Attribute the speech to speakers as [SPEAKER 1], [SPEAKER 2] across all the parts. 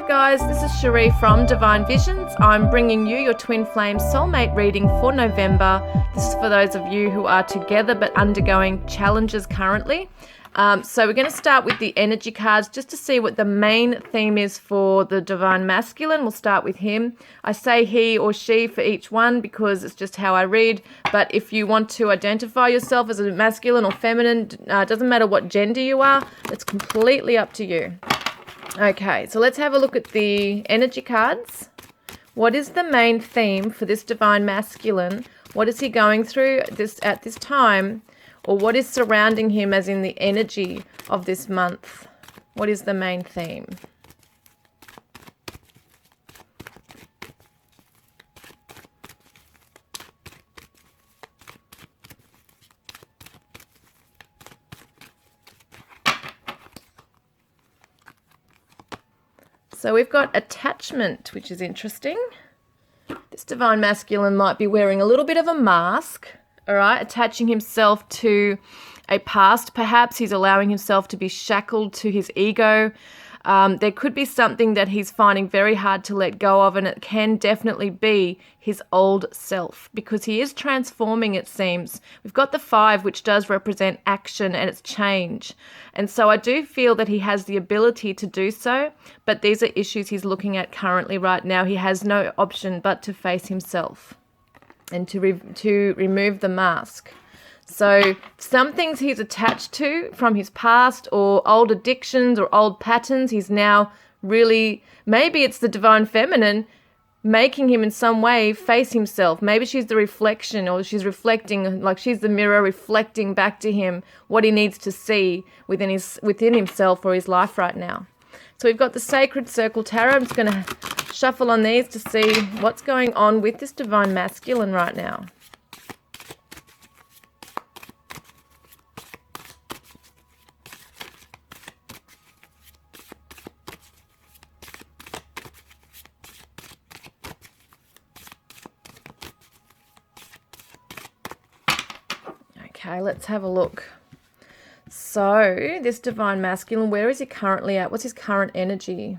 [SPEAKER 1] guys, this is Sheree from Divine Visions. I'm bringing you your Twin Flame Soulmate reading for November. This is for those of you who are together but undergoing challenges currently. So we're going to start with the energy cards just to see what the main theme is for the Divine Masculine. We'll start with him. I say he or she for each one because it's just how I read. But if you want to identify yourself as a masculine or feminine, it doesn't matter what gender you are, it's completely up to you. Okay, so let's have a look at the energy cards. What is the main theme for this Divine Masculine? What is he going through at this time? Or what is surrounding him as in the energy of this month? What is the main theme? So we've got attachment, which is interesting. This Divine Masculine might be wearing a little bit of a mask, all right, attaching himself to a past. Perhaps he's allowing himself to be shackled to his ego. There could be something that he's finding very hard to let go of, and it can definitely be his old self because he is transforming, it seems. We've got the 5, which does represent action and it's change. And so I do feel that he has the ability to do so, but these are issues he's looking at currently right now. He has no option but to face himself and to remove the mask. So some things he's attached to from his past or old addictions or old patterns, he's now really, maybe it's the Divine Feminine making him in some way face himself. Maybe she's the reflection, or she's reflecting, like she's the mirror reflecting back to him what he needs to see within himself or his life right now. So we've got the Sacred Circle Tarot. I'm just going to shuffle on these to see what's going on with this Divine Masculine right now. Okay, let's have a look. So, this Divine Masculine, where is he currently at? What's his current energy?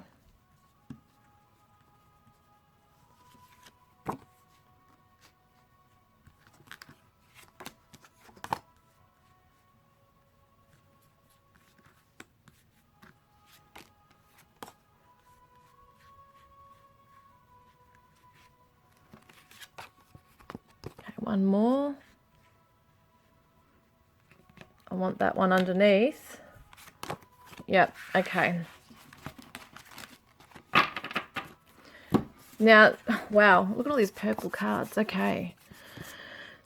[SPEAKER 1] Okay, one more. I want that one underneath. Yep, okay. Now, wow, look at all these purple cards. Okay.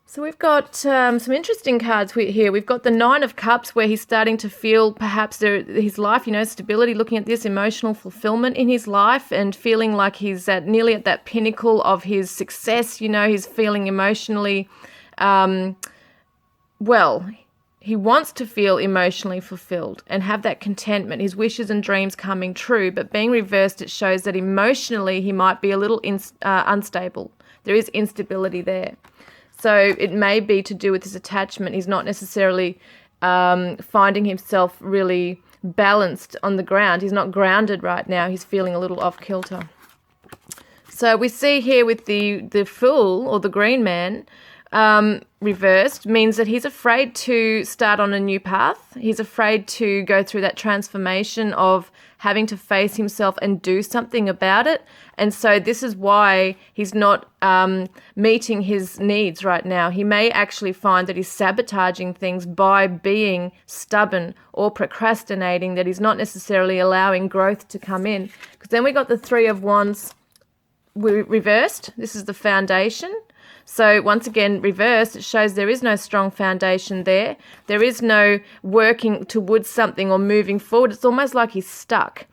[SPEAKER 1] So we've got some interesting cards here. We've got the 9 of Cups, where he's starting to feel perhaps his life, stability, looking at this emotional fulfillment in his life and feeling like he's nearly at that pinnacle of his success. He's feeling emotionally, he wants to feel emotionally fulfilled and have that contentment, his wishes and dreams coming true. But being reversed, it shows that emotionally he might be a little unstable. There is instability there. So it may be to do with his attachment. He's not necessarily finding himself really balanced on the ground. He's not grounded right now. He's feeling a little off kilter. So we see here with the Fool or the Green Man, reversed, means that he's afraid to start on a new path. He's afraid to go through that transformation of having to face himself and do something about it. And so this is why he's not meeting his needs right now. He may actually find that he's sabotaging things by being stubborn or procrastinating, that he's not necessarily allowing growth to come in. Because then we got the 3 of Wands reversed. This is the foundation. So once again, reversed, it shows there is no strong foundation there. There is no working towards something or moving forward. It's almost like he's stuck.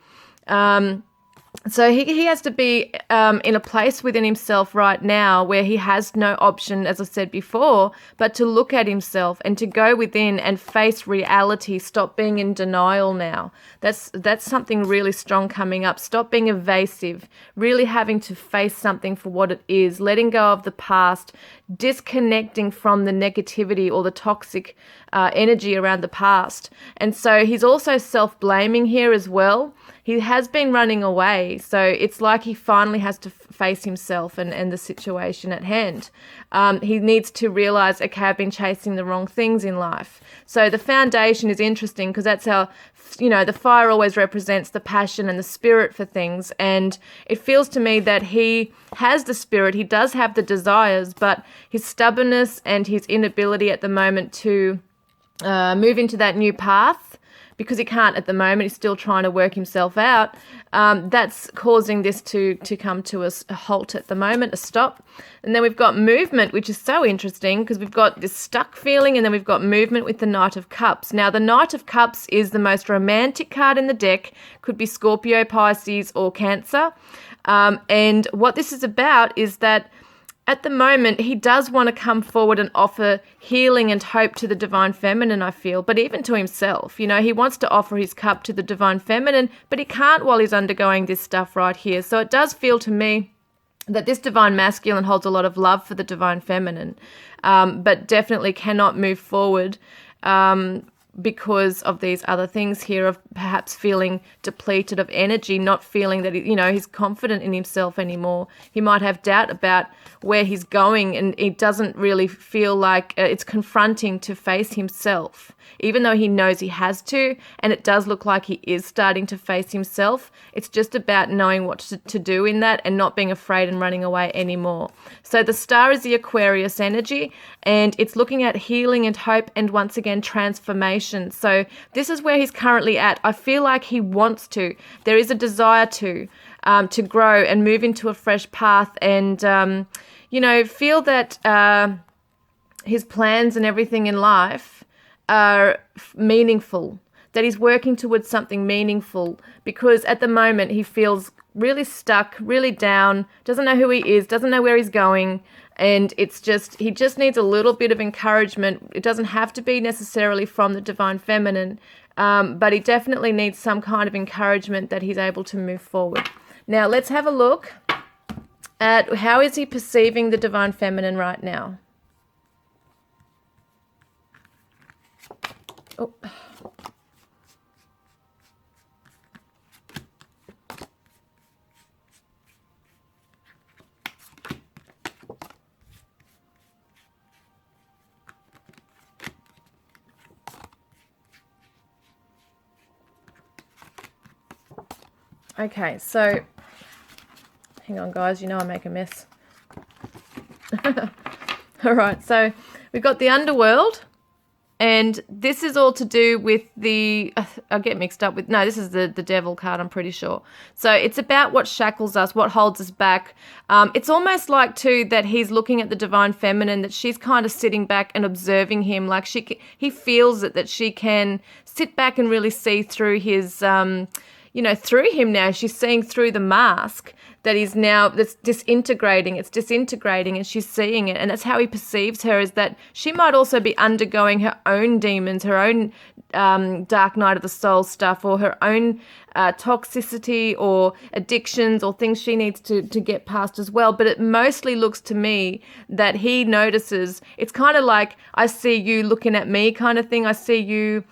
[SPEAKER 1] So he has to be in a place within himself right now where he has no option, as I said before, but to look at himself and to go within and face reality. Stop being in denial now. That's something really strong coming up. Stop being evasive, really having to face something for what it is, letting go of the past, disconnecting from the negativity or the toxic energy around the past. And so he's also self-blaming here as well. He has been running away, so it's like he finally has to face himself and the situation at hand. He needs to realize, okay, I've been chasing the wrong things in life. So the foundation is interesting because that's how, the fire always represents the passion and the spirit for things. And it feels to me that he has the spirit, he does have the desires, but his stubbornness and his inability at the moment to move into that new path, because he can't at the moment, he's still trying to work himself out, that's causing this to come to a halt at the moment, a stop. And then we've got movement, which is so interesting because we've got this stuck feeling, and then we've got movement with the Knight of Cups. Now, the Knight of Cups is the most romantic card in the deck, could be Scorpio, Pisces, or Cancer. And what this is about is that at the moment, he does want to come forward and offer healing and hope to the Divine Feminine, I feel, but even to himself. He wants to offer his cup to the Divine Feminine, but he can't while he's undergoing this stuff right here. So it does feel to me that this Divine Masculine holds a lot of love for the Divine Feminine, but definitely cannot move forward because of these other things here, of perhaps feeling depleted of energy, not feeling that he's confident in himself anymore. He might have doubt about where he's going, and he doesn't really feel like it's confronting to face himself, even though he knows he has to, and it does look like he is starting to face himself. It's just about knowing what to do in that and not being afraid and running away anymore. So the star is the Aquarius energy, and it's looking at healing and hope and, once again, transformation. So this is where he's currently at. I feel like he wants to. There is a desire to grow and move into a fresh path, and feel that his plans and everything in life are meaningful, that he's working towards something meaningful, because at the moment he feels really stuck, really down, doesn't know who he is, doesn't know where he's going, and he just needs a little bit of encouragement. It doesn't have to be necessarily from the Divine Feminine, but he definitely needs some kind of encouragement that he's able to move forward. Now let's have a look at how is he perceiving the Divine Feminine right now. Oh. Okay, so hang on, guys, I make a mess. All right, so we've got the underworld, and this is all to do with I get mixed up with, no, this is the devil card, I'm pretty sure. So it's about what shackles us, what holds us back. It's almost like, too, that he's looking at the Divine Feminine, that she's kind of sitting back and observing him, like he feels that she can sit back and really see through his, through him now. She's seeing through the mask that he's now, that's disintegrating, and she's seeing it. And that's how he perceives her, is that she might also be undergoing her own demons, her own dark night of the soul stuff, or her own toxicity or addictions or things she needs to get past as well. But it mostly looks to me that he notices, it's kind of like, I see you looking at me kind of thing. I see you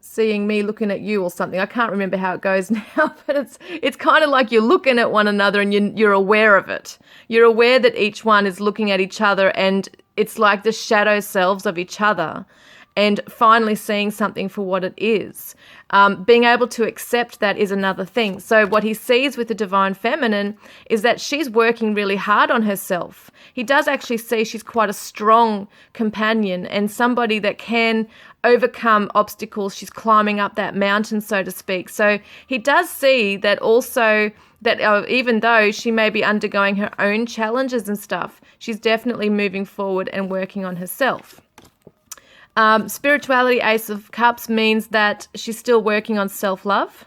[SPEAKER 1] seeing me looking at you or something. I can't remember how it goes now, but it's kind of like you're looking at one another and you're aware of it. You're aware that each one is looking at each other, and it's like the shadow selves of each other, and finally seeing something for what it is. Being able to accept that is another thing. So what he sees with the Divine Feminine is that she's working really hard on herself. He does actually see she's quite a strong companion and somebody that can overcome obstacles. She's climbing up that mountain, so to speak. So he does see that also, that even though she may be undergoing her own challenges and stuff, she's definitely moving forward and working on herself. Spirituality, Ace of Cups, means that she's still working on self-love.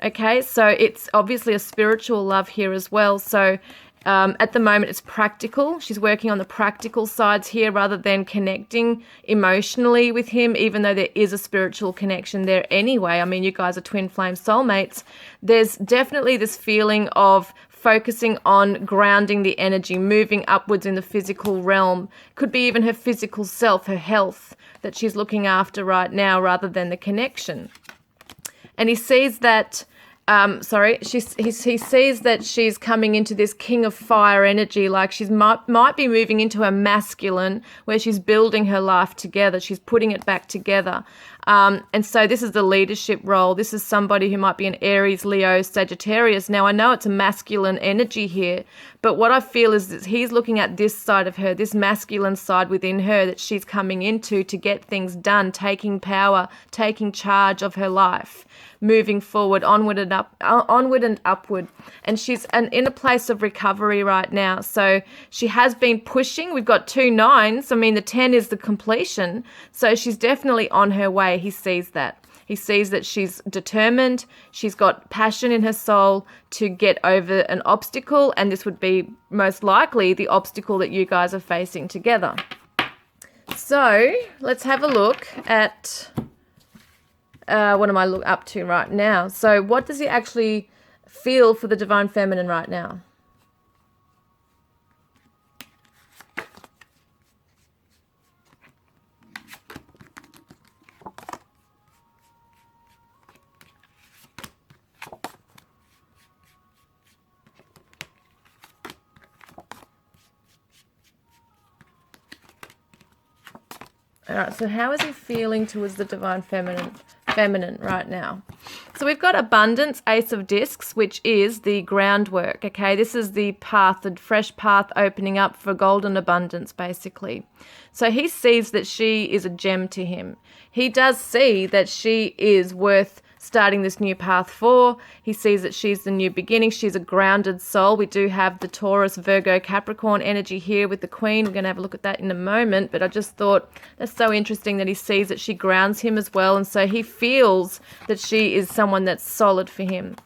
[SPEAKER 1] Okay, so it's obviously a spiritual love here as well. So at the moment it's practical. She's working on the practical sides here rather than connecting emotionally with him, even though there is a spiritual connection there anyway. I mean, you guys are twin flame soulmates. There's definitely this feeling of focusing on grounding the energy, moving upwards in the physical realm. Could be even her physical self, her health that she's looking after right now rather than the connection. And he sees that he sees that she's coming into this king of fire energy, like she's might be moving into a masculine where she's building her life together, she's putting it back together. And so this is the leadership role. This is somebody who might be an Aries, Leo, Sagittarius. Now, I know it's a masculine energy here, but what I feel is that he's looking at this side of her, this masculine side within her that she's coming into to get things done, taking power, taking charge of her life, moving forward, onward and upward. And she's in a place of recovery right now. So she has been pushing. We've got 2 9s. I mean, the 10 is the completion. So she's definitely on her way. He sees that. He sees that she's determined. She's got passion in her soul to get over an obstacle. And this would be most likely the obstacle that you guys are facing together. So let's have a look at what am I up to right now. So what does he actually feel for the Divine Feminine right now? All right, so how is he feeling towards the Divine Feminine right now? So we've got abundance, Ace of Discs, which is the groundwork, okay? This is the path, the fresh path opening up for golden abundance, basically. So he sees that she is a gem to him. He does see that she is worth starting this new path for. He sees that she's the new beginning. She's a grounded soul. We do have the Taurus, Virgo, Capricorn energy here with the Queen. We're going to have a look at that in a moment, but I just thought that's so interesting that he sees that she grounds him as well, and so he feels that she is someone that's solid for him.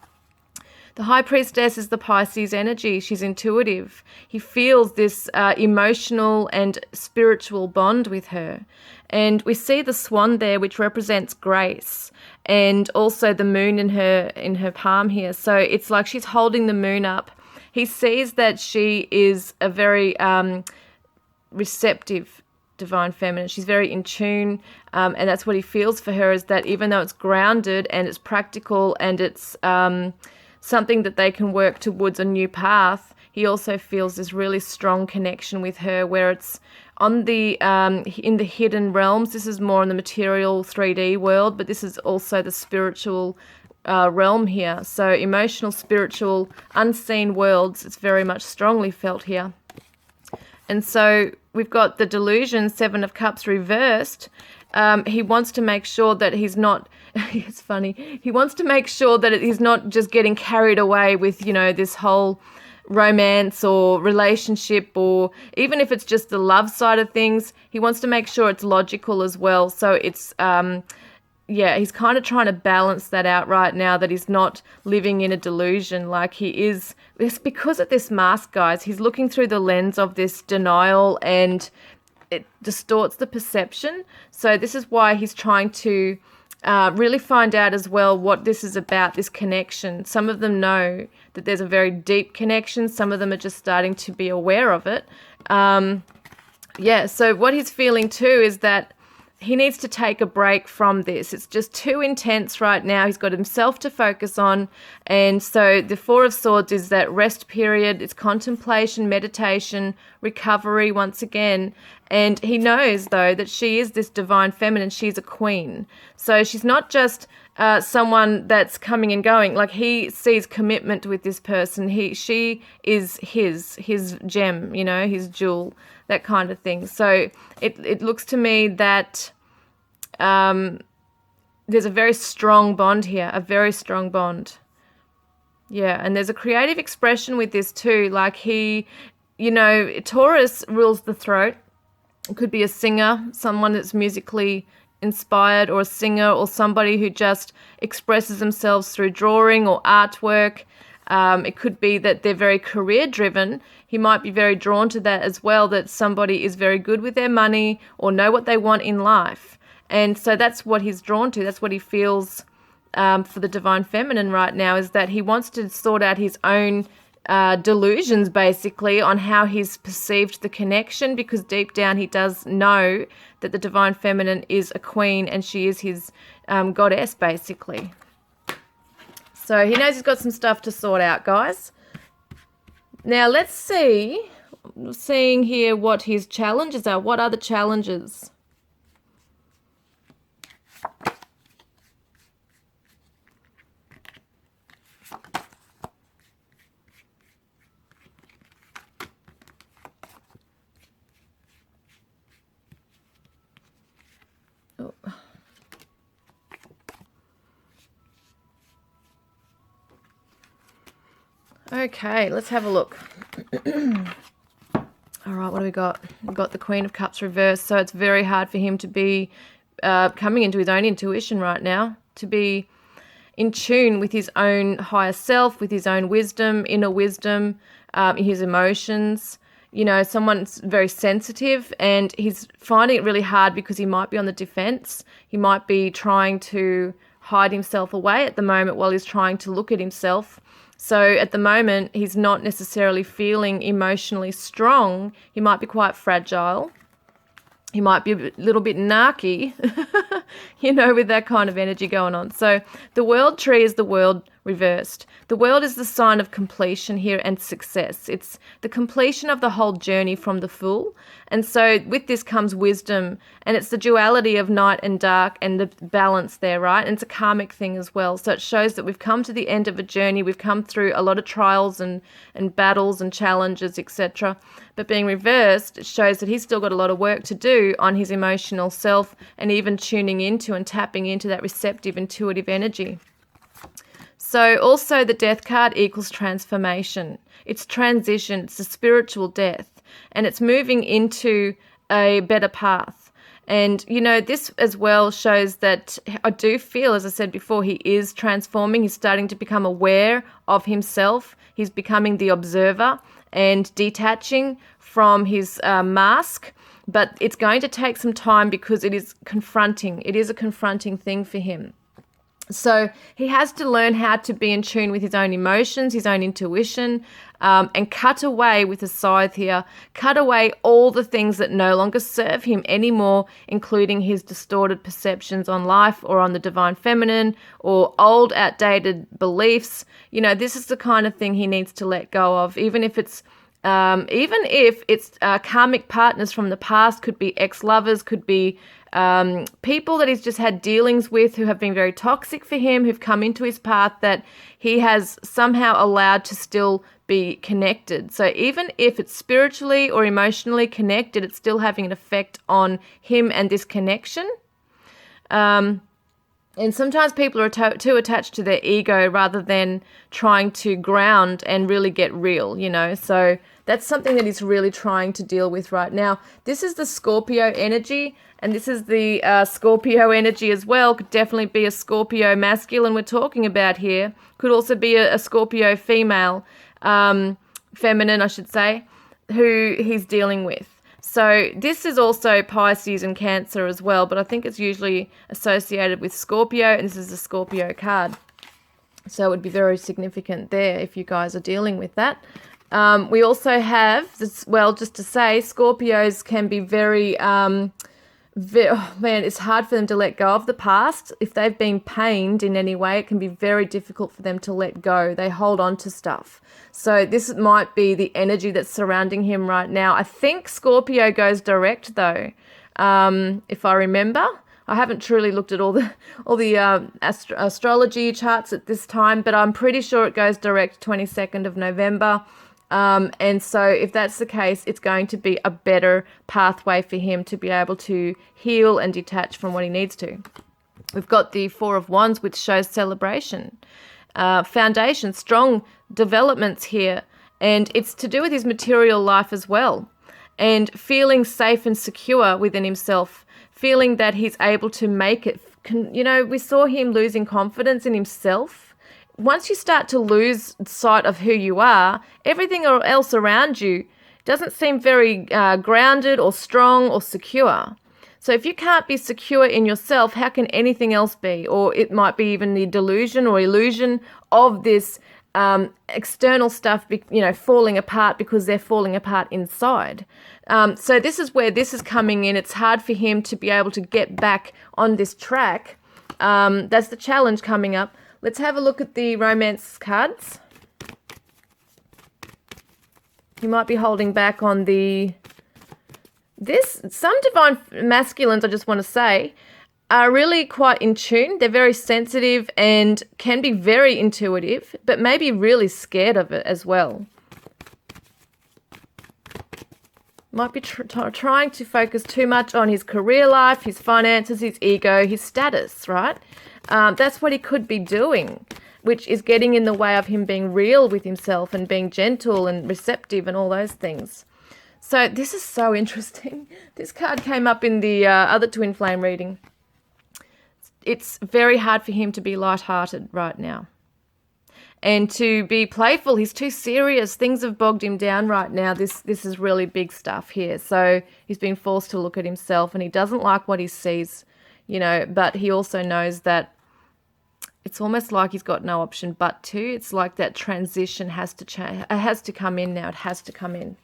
[SPEAKER 1] The High Priestess is the Pisces energy. She's intuitive. He feels this emotional and spiritual bond with her. And we see the swan there, which represents grace, and also the moon in her palm here. So it's like she's holding the moon up. He sees that she is a very receptive Divine Feminine. She's very in tune, and that's what he feels for her, is that even though it's grounded and it's practical and it's something that they can work towards a new path, he also feels this really strong connection with her, where it's on the in the hidden realms. This is more in the material 3D world, but this is also the spiritual realm here. So emotional, spiritual, unseen worlds, it's very much strongly felt here. And so we've got the delusion, 7 of Cups reversed. He wants to make sure that he's not, it's funny, he wants to make sure that he's not just getting carried away with, this whole romance or relationship, or even if it's just the love side of things, he wants to make sure it's logical as well. So it's, he's kind of trying to balance that out right now, that he's not living in a delusion like he is. It's because of this mask, guys. He's looking through the lens of this denial, and it distorts the perception. So this is why he's trying to really find out as well what this is about, this connection. Some of them know that there's a very deep connection. Some of them are just starting to be aware of it. So what he's feeling too is that he needs to take a break from this. It's just too intense right now. He's got himself to focus on. And so the 4 of Swords is that rest period. It's contemplation, meditation, recovery once again. And he knows, though, that she is this Divine Feminine. She's a queen. So she's not just someone that's coming and going. Like, he sees commitment with this person. She is his gem, his jewel, that kind of thing. So it looks to me that there's a very strong bond here, a very strong bond. Yeah, and there's a creative expression with this too. Like Taurus rules the throat. It could be a singer, someone that's musically inspired, or a singer, or somebody who just expresses themselves through drawing or artwork. It could be that they're very career driven. He might be very drawn to that as well, that somebody is very good with their money or know what they want in life. And so that's what he's drawn to. That's what he feels for the Divine Feminine right now, is that he wants to sort out his own delusions basically on how he's perceived the connection, because deep down he does know that the divine feminine is a queen and she is his goddess basically. So he knows he's got some stuff to sort out, guys. Now let's see, seeing here what his challenges are. What are the challenges? Oh. Okay, let's have a look. All right, what do we got? We've got the Queen of Cups reversed, so it's very hard for him to be coming into his own intuition right now, to be in tune with his own higher self, with his own wisdom, inner wisdom, his emotions. You know, someone's very sensitive and he's finding it really hard because he might be on the defense. He might be trying to hide himself away at the moment while he's trying to look at himself. So at the moment, he's not necessarily feeling emotionally strong. He might be quite fragile. He might be a little bit narky, you know, with that kind of energy going on. So the world tree is the world reversed. The world is the sign of completion here and success. It's the completion of the whole journey from the Fool. And so with this comes wisdom, and it's the duality of night and dark and the balance there, right? And it's a karmic thing as well. So it shows that we've come to the end of a journey. We've come through a lot of trials and battles and challenges, etc. But being reversed, it shows that he's still got a lot of work to do on his emotional self and even tuning into and tapping into that receptive, intuitive energy. So also the death card equals transformation. It's transition, it's a spiritual death, and it's moving into a better path. And, you know, this as well shows that I do feel, as I said before, he is transforming. He's starting to become aware of himself. He's becoming the observer and detaching from his mask. But it's going to take some time because it is confronting. It is a confronting thing for him. So he has to learn how to be in tune with his own emotions, his own intuition, and cut away with a scythe here, cut away all the things that no longer serve him anymore, including his distorted perceptions on life or on the divine feminine or old outdated beliefs. You know, this is the kind of thing he needs to let go of, even if it's karmic partners from the past, could be ex-lovers, could be people that he's just had dealings with who have been very toxic for him, who've come into his path that he has somehow allowed to still be connected. So even if it's spiritually or emotionally connected, it's still having an effect on him and this connection. And sometimes people are too attached to their ego rather than trying to ground and really get real, you know. So that's something that he's really trying to deal with right now. This is the Scorpio energy, and this is the Scorpio energy as well. Could definitely be a Scorpio masculine we're talking about here. Could also be a Scorpio female, feminine, I should say, who he's dealing with. So this is also Pisces and Cancer as well, but I think it's usually associated with Scorpio, and this is a Scorpio card. So it would be very significant there if you guys are dealing with that. We also have, well, just to say, Scorpios can be very, it's hard for them to let go of the past. If they've been pained in any way, it can be very difficult for them to let go. They hold on to stuff. So this might be the energy that's surrounding him right now. I think Scorpio goes direct though, if I remember. I haven't truly looked at all the astrology charts at this time, but I'm pretty sure it goes direct 22nd of November. And so if that's the case, it's going to be a better pathway for him to be able to heal and detach from what he needs to. We've got the Four of Wands, which shows celebration, foundation, strong developments here. And it's to do with his material life as well, and feeling safe and secure within himself, feeling that he's able to make it. You know, we saw him losing confidence in himself. Once you start to lose sight of who you are, everything else around you doesn't seem very grounded or strong or secure. So if you can't be secure in yourself, how can anything else be? Or it might be even the delusion or illusion of this external stuff, falling apart because they're falling apart inside. So this is where this is coming in. It's hard for him to be able to get back on this track. That's the challenge coming up. Let's have a look at the romance cards. He might be holding back on some divine masculines, I just want to say, are really quite in tune. They're very sensitive and can be very intuitive, but maybe really scared of it as well. Might be trying to focus too much on his career life, his finances, his ego, his status, right? That's what he could be doing, which is getting in the way of him being real with himself and being gentle and receptive and all those things. So this is so interesting. This card came up in the other twin flame reading. It's very hard for him to be lighthearted right now. And to be playful, he's too serious. Things have bogged him down right now. This is really big stuff here. So he's been forced to look at himself, and he doesn't like what he sees, but he also knows that it's almost like he's got no option but to. It's like that transition has to change. It has to come in now. It has to come in.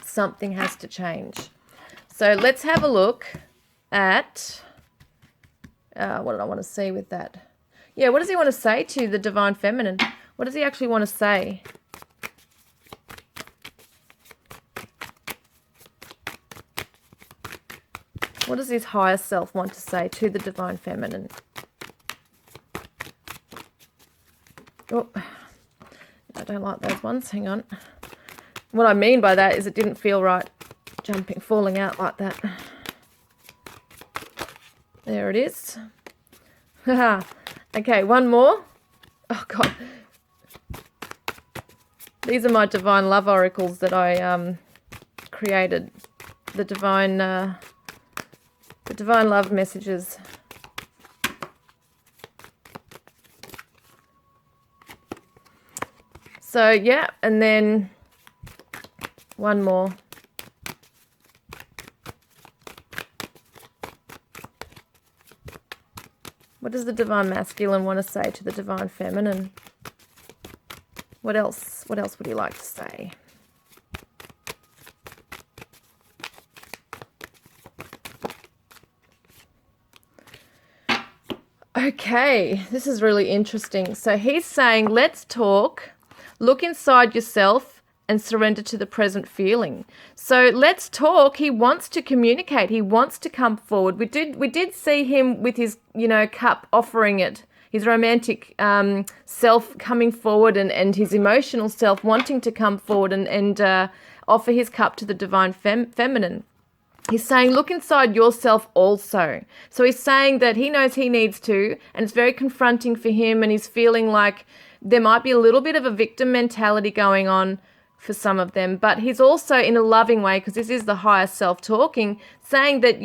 [SPEAKER 1] Something has to change. So let's have a look at what did I want to see with that? Yeah, what does he want to say to the divine feminine? What does he actually want to say? What does his higher self want to say to the divine feminine? Oh, I don't like those ones. Hang on. What I mean by that is it didn't feel right falling out like that. There it is. Okay, one more. Oh, God. These are my divine love oracles that I created. The divine love messages. So, yeah, and then one more. What does the divine masculine want to say to the divine feminine? What else? What else would he like to say? Okay, this is really interesting. So he's saying, let's talk, look inside yourself, and surrender to the present feeling. So let's talk. He wants to communicate. He wants to come forward. We did see him with his, cup, offering it, his romantic self coming forward, and his emotional self wanting to come forward and offer his cup to the divine feminine. He's saying, look inside yourself also. So he's saying that he knows he needs to, and it's very confronting for him, and he's feeling like there might be a little bit of a victim mentality going on for some of them, but he's also in a loving way, because this is the higher self talking, saying that,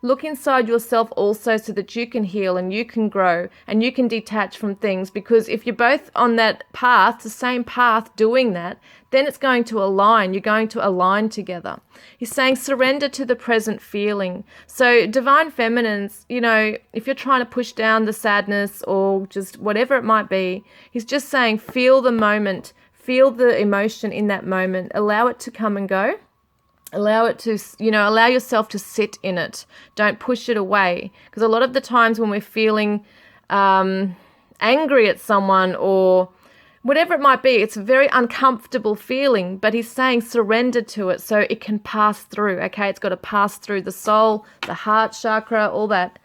[SPEAKER 1] look inside yourself also so that you can heal and you can grow and you can detach from things, because if you're both on that path, the same path doing that, then it's going to align. You're going to align together. He's saying surrender to the present feeling. So divine feminines, if you're trying to push down the sadness or just whatever it might be, he's just saying feel the moment. Feel the emotion in that moment. Allow it to come and go. Allow it to, allow yourself to sit in it. Don't push it away. Because a lot of the times when we're feeling angry at someone or whatever it might be, it's a very uncomfortable feeling, but he's saying surrender to it so it can pass through, okay? It's got to pass through the soul, the heart chakra, all that.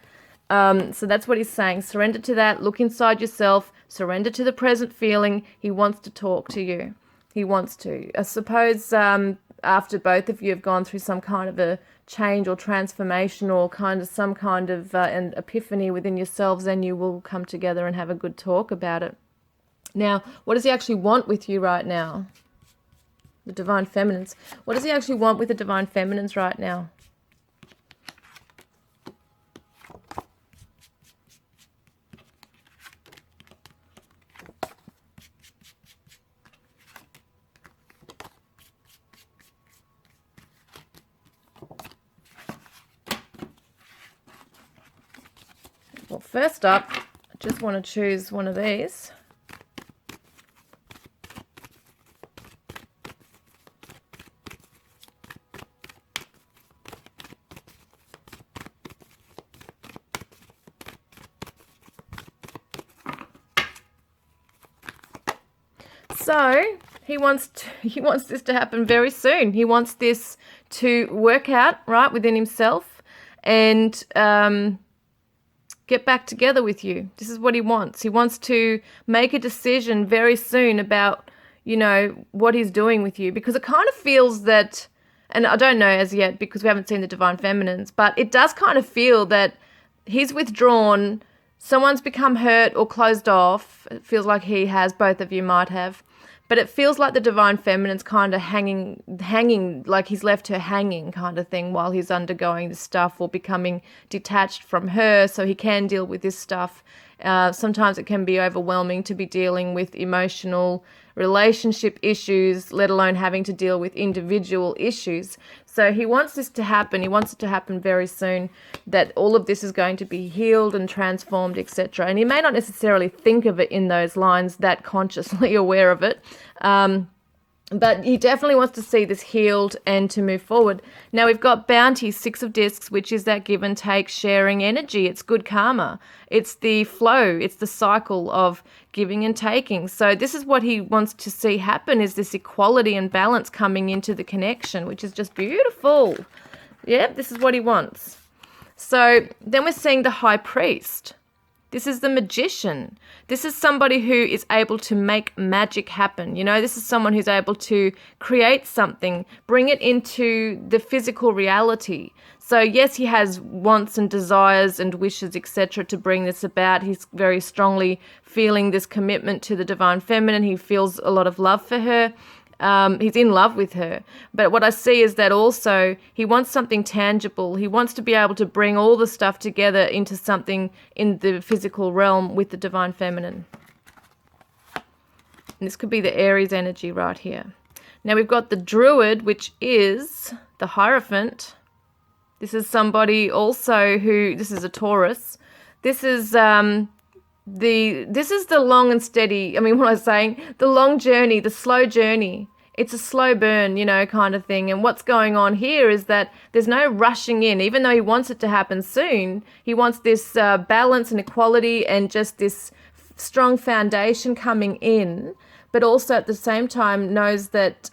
[SPEAKER 1] So that's what he's saying. Surrender to that. Look inside yourself. Surrender to the present feeling. He wants to talk to you. He wants to. I suppose after both of you have gone through some kind of a change or transformation or some kind of an epiphany within yourselves, then you will come together and have a good talk about it. Now, what does he actually want with you right now? The divine feminines. What does he actually want with the divine feminines right now? Well, first up, I just want to choose one of these. So he wants this to happen very soon. He wants this to work out right within himself and get back together with you. This is what he wants. He wants to make a decision very soon about, you know, what he's doing with you, because it kind of feels that, and I don't know as yet because we haven't seen the divine feminines, but it does kind of feel that he's withdrawn, someone's become hurt or closed off. It feels like he has, both of you might have. But it feels like the divine feminine's kind of hanging, like he's left her hanging kind of thing while he's undergoing this stuff or becoming detached from her so he can deal with this stuff. Sometimes it can be overwhelming to be dealing with emotional relationship issues, let alone having to deal with individual issues. So he wants this to happen. He wants it to happen very soon, that all of this is going to be healed and transformed, etc. And he may not necessarily think of it in those lines, that consciously aware of it. But he definitely wants to see this healed and to move forward. Now we've got bounty, 6 of discs, which is that give and take, sharing energy. It's good karma. It's the flow. It's the cycle of giving and taking. So this is what he wants to see happen, is this equality and balance coming into the connection, which is just beautiful. Yeah, this is what he wants. So then we're seeing the high priest. This is the magician. This is somebody who is able to make magic happen. You know, this is someone who's able to create something, bring it into the physical reality. So yes, he has wants and desires and wishes, etc., to bring this about. He's very strongly feeling this commitment to the divine feminine. He feels a lot of love for her. He's in love with her. But what I see is that also he wants something tangible. He wants to be able to bring all the stuff together into something in the physical realm with the divine feminine. And this could be the Aries energy right here. Now we've got the druid, which is the Hierophant. This is somebody also who, this is a Taurus. This is the long and steady, what I was saying, the long journey, the slow journey. It's a slow burn, you know, kind of thing. And what's going on here is that there's no rushing in, even though he wants it to happen soon. He wants this balance and equality and just this strong foundation coming in, but also at the same time knows that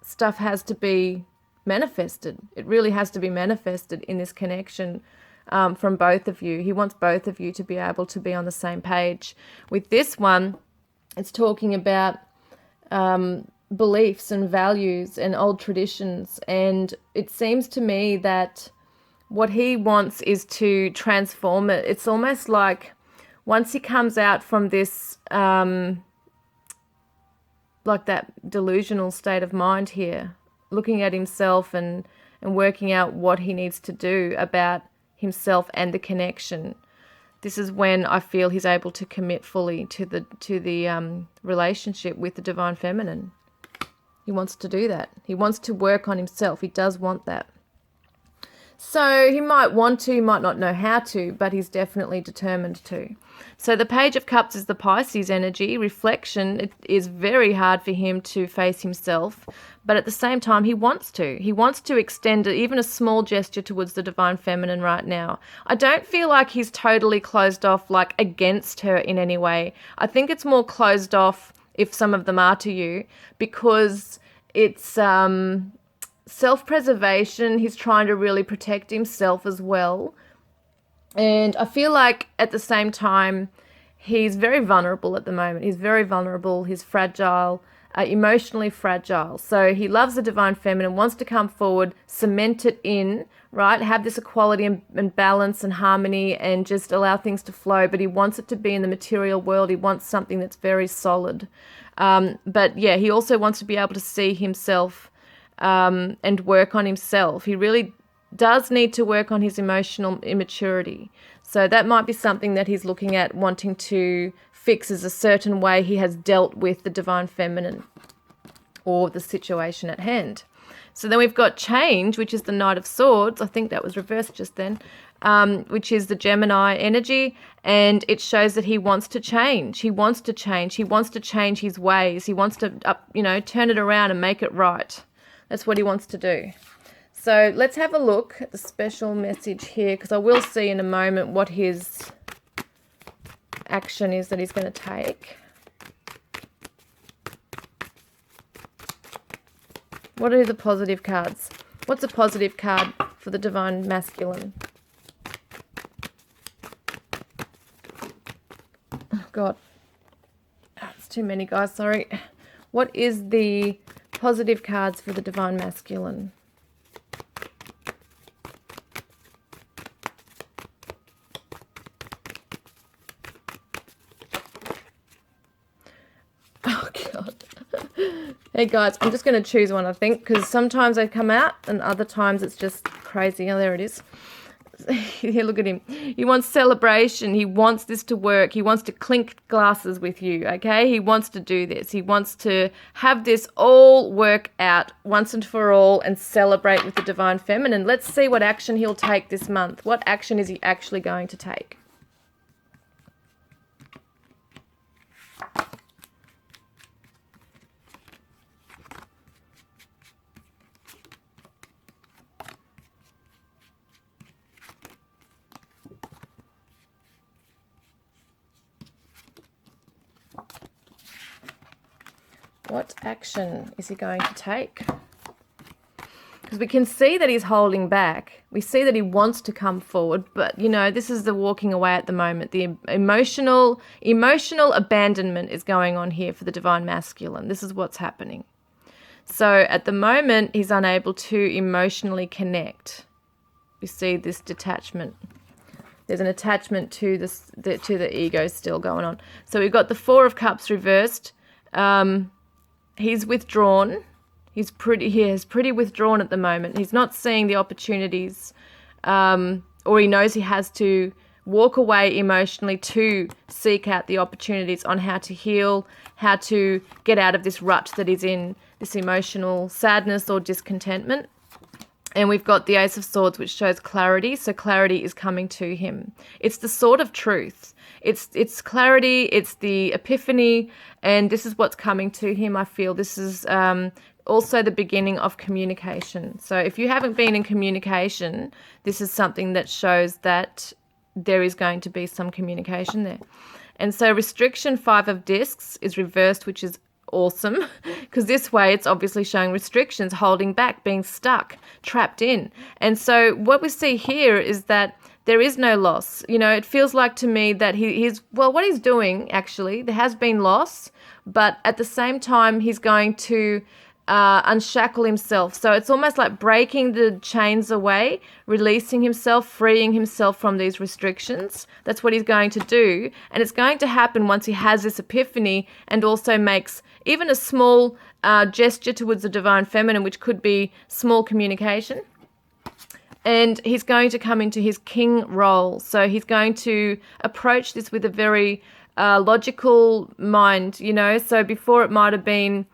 [SPEAKER 1] stuff has to be manifested. It really has to be manifested in this connection. From both of you. He wants both of you to be able to be on the same page. With this one, it's talking about beliefs and values and old traditions. And it seems to me that what he wants is to transform it. It's almost like once he comes out from this, like that delusional state of mind here, looking at himself and working out what he needs to do about himself and the connection. This is when I feel he's able to commit fully to the relationship with the divine feminine. He wants to do that. He wants to work on himself. He does want that. So he might want to, he might not know how to, but he's definitely determined to. So the Page of Cups is the Pisces energy, reflection. It is very hard for him to face himself, but at the same time, he wants to. He wants to extend even a small gesture towards the divine feminine right now. I don't feel like he's totally closed off, like against her in any way. I think it's more closed off, if some of them are to you, because it's self-preservation. He's trying to really protect himself as well. And I feel like at the same time, he's very vulnerable at the moment. He's very vulnerable. He's fragile, emotionally fragile. So he loves the divine feminine, wants to come forward, cement it in, right? Have this equality and balance and harmony and just allow things to flow. But he wants it to be in the material world. He wants something that's very solid. But yeah, he also wants to be able to see himself and work on himself. He really does need to work on his emotional immaturity. So that might be something that he's looking at, wanting to fix, as a certain way he has dealt with the divine feminine or the situation at hand. So then we've got change, which is the Knight of Swords. I think that was reversed just then, which is the Gemini energy. And it shows that he wants to change. He wants to change. He wants to change his ways. He wants to, turn it around and make it right. That's what he wants to do. So let's have a look at the special message here, because I will see in a moment what his action is that he's going to take. What are the positive cards? What's a positive card for the divine masculine? Oh, God. It's too many, guys. Sorry. What is the positive cards for the divine masculine? Oh, God. Hey, guys, I'm just going to choose one, I think, because sometimes they come out and other times it's just crazy. Oh, there it is. Here, look at him. He wants celebration. He wants this to work. He wants to clink glasses with you, okay? He wants to do this. He wants to have this all work out once and for all and celebrate with the divine feminine. Let's see what action he'll take this month. What action is he actually going to take? What action is he going to take? Because we can see that he's holding back. We see that he wants to come forward, but, you know, this is the walking away at the moment. The emotional abandonment is going on here for the divine masculine. This is what's happening. So at the moment, he's unable to emotionally connect. You see this detachment. There's an attachment to the ego still going on. So we've got the Four of Cups reversed. He's withdrawn. He's pretty withdrawn at the moment. He's not seeing the opportunities, or he knows he has to walk away emotionally to seek out the opportunities on how to heal, how to get out of this rut that he's in, this emotional sadness or discontentment. And we've got the Ace of Swords, which shows clarity. So clarity is coming to him. It's the sword of truth. It's clarity. It's the epiphany. And this is what's coming to him, I feel. This is also the beginning of communication. So if you haven't been in communication, this is something that shows that there is going to be some communication there. And so restriction, Five of Discs, is reversed, which is awesome, because this way it's obviously showing restrictions, holding back, being stuck, trapped in. And so what we see here is that there is no loss. You know, it feels like to me that what he's doing, actually, there has been loss, but at the same time he's going to unshackle himself. So it's almost like breaking the chains away, releasing himself, freeing himself from these restrictions. That's what he's going to do. And it's going to happen once he has this epiphany and also makes even a small gesture towards the divine feminine, which could be small communication. And he's going to come into his king role. So he's going to approach this with a very logical mind, you know. So before it might have been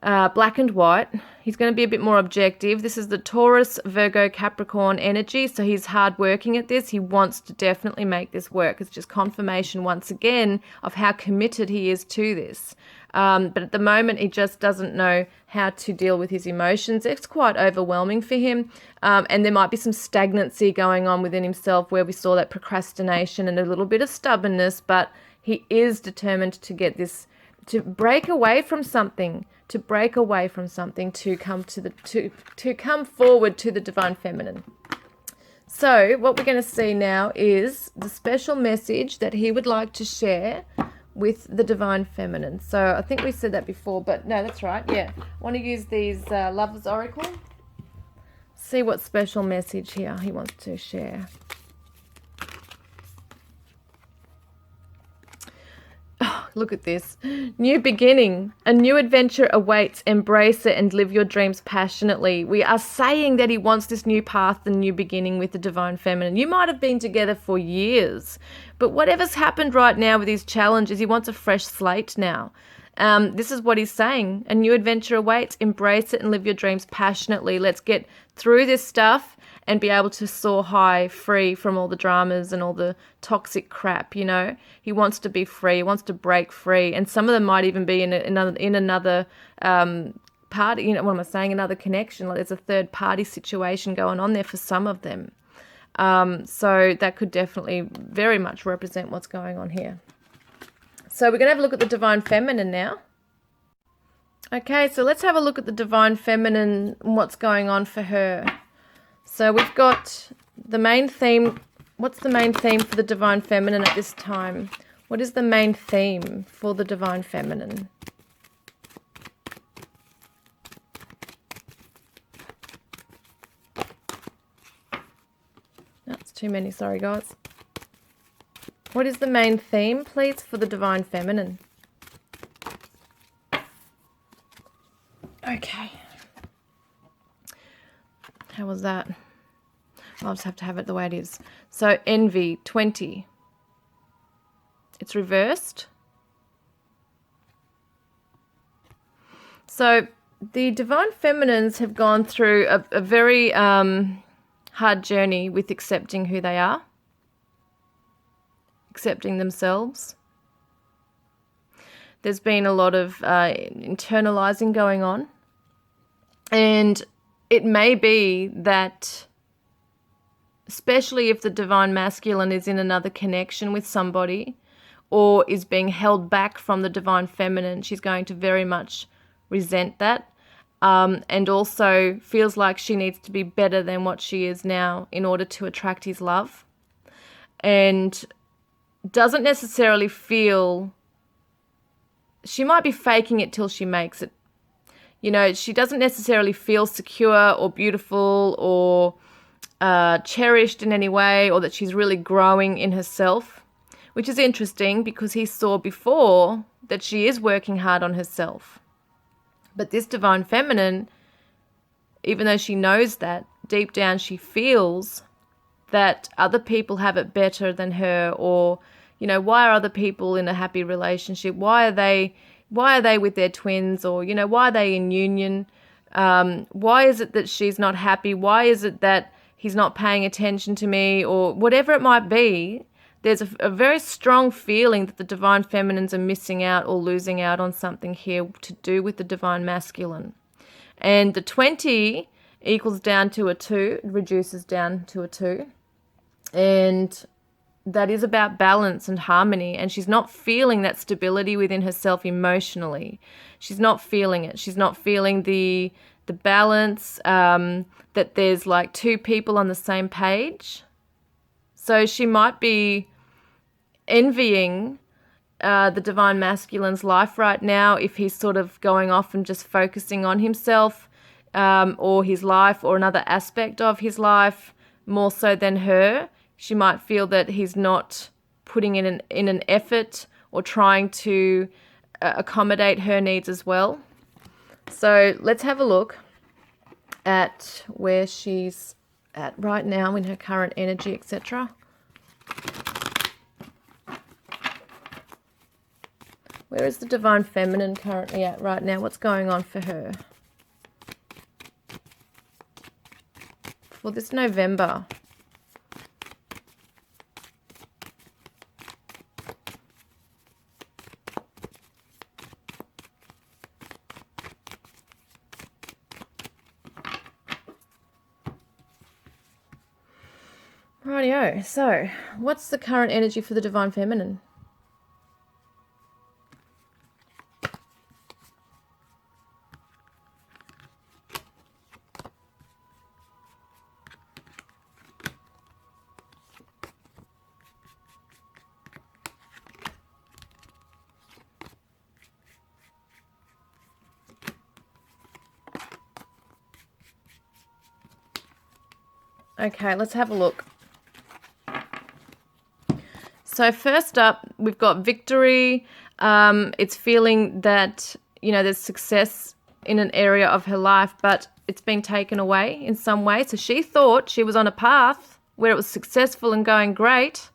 [SPEAKER 1] black and white, he's going to be a bit more objective. This is the Taurus, Virgo, Capricorn energy. So he's hard working at this. He wants to definitely make this work. It's just confirmation once again of how committed he is to this. But at the moment, he just doesn't know how to deal with his emotions. It's quite overwhelming for him. And there might be some stagnancy going on within himself where we saw that procrastination and a little bit of stubbornness, but he is determined to get this, to break away from something, to come to come forward to the divine feminine. So what we're going to see now is the special message that he would like to share with the divine feminine. So I think we said that before, but no, that's right. Yeah. I want to use these Lover's Oracle. See what special message here he wants to share. Oh, look at this. New beginning. A new adventure awaits. Embrace it and live your dreams passionately. We are saying that he wants this new path, the new beginning with the divine feminine. You might have been together for years, but whatever's happened right now with his challenges, he wants a fresh slate now. This is what he's saying. A new adventure awaits. Embrace it and live your dreams passionately. Let's get through this stuff and be able to soar high, free from all the dramas and all the toxic crap, you know. He wants to be free. He wants to break free. And some of them might even be in another party, you know, what am I saying, another connection. Like there's a third party situation going on there for some of them. So that could definitely very much represent what's going on here. So we're going to have a look at the divine feminine now. Okay, so let's have a look at the divine feminine and what's going on for her. So we've got the main theme. What's the main theme for the divine feminine at this time? What is the main theme for the divine feminine? That's too many, sorry guys. What is the main theme, please, for the divine feminine? Okay. How was that? I'll just have to have it the way it is. So envy, 20. It's reversed. So the divine feminines have gone through a very hard journey with accepting who they are, accepting themselves. There's been a lot of internalizing going on. And it may be that, especially if the divine masculine is in another connection with somebody or is being held back from the divine feminine, she's going to very much resent that, and also feels like she needs to be better than what she is now in order to attract his love, and doesn't necessarily feel, she might be faking it till she makes it. You know, she doesn't necessarily feel secure or beautiful or cherished in any way, or that she's really growing in herself, which is interesting because he saw before that she is working hard on herself. But this divine feminine, even though she knows that, deep down she feels that other people have it better than her, or, you know, why are other people in a happy relationship? Why are they with their twins? Or, you know, why are they in union? Why is it that she's not happy? Why is it that he's not paying attention to me? Or whatever it might be, there's a very strong feeling that the divine feminines are missing out or losing out on something here to do with the divine masculine. And the 20 equals down to a 2, reduces down to a 2. And that is about balance and harmony, and she's not feeling that stability within herself emotionally. She's not feeling it. She's not feeling the balance, that there's like two people on the same page. So she might be envying the divine masculine's life right now if he's sort of going off and just focusing on himself, or his life, or another aspect of his life more so than her. She might feel that he's not putting in an effort or trying to accommodate her needs as well. So let's have a look at where she's at right now in her current energy, etc. Where is the divine feminine currently at right now? What's going on for her for this November? Rightio. So, what's the current energy for the divine feminine? Okay, let's have a look. So first up, we've got victory. It's feeling that, you know, there's success in an area of her life, but it's been taken away in some way. So she thought she was on a path where it was successful and going great.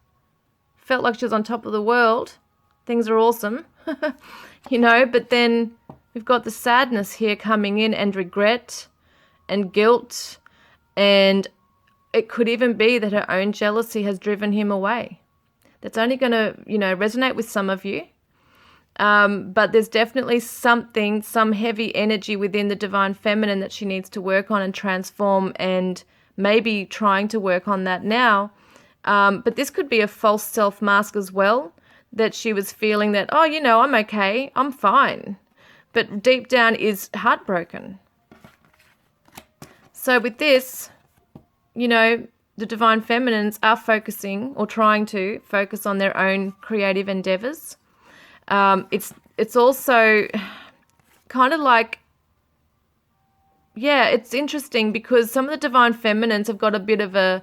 [SPEAKER 1] Felt like she was on top of the world. Things are awesome, you know, but then we've got the sadness here coming in, and regret and guilt, and it could even be that her own jealousy has driven him away. That's only going to, you know, resonate with some of you. But there's definitely some heavy energy within the divine feminine that she needs to work on and transform, and maybe trying to work on that now. But this could be a false self-mask as well, that she was feeling that, oh, you know, I'm okay, I'm fine. but deep down is heartbroken. So with this, you know, the divine feminines are focusing or trying to focus on their own creative endeavors. It's also kind of like, yeah, it's interesting because some of the divine feminines have got a bit of an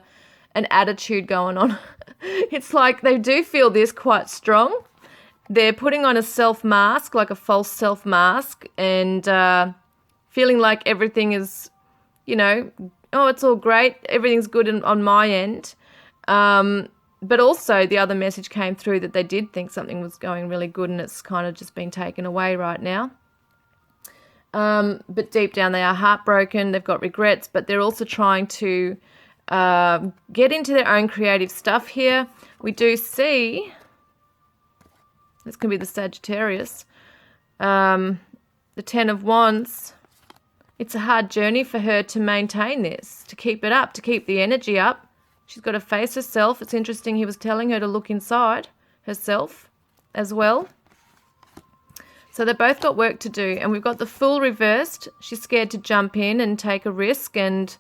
[SPEAKER 1] attitude going on. It's like they do feel this quite strong. They're putting on a self-mask, like a false self-mask, and feeling like everything is, you know, oh, it's all great, everything's good on my end. But also the other message came through that they did think something was going really good and it's kind of just been taken away right now. But deep down they are heartbroken, they've got regrets, but they're also trying to get into their own creative stuff here. We do see, this can be the Sagittarius, the Ten of Wands. It's a hard journey for her to maintain this, to keep it up, to keep the energy up. She's got to face herself. It's interesting, he was telling her to look inside herself as well. So they've both got work to do. And we've got the Fool reversed. She's scared to jump in and take a risk and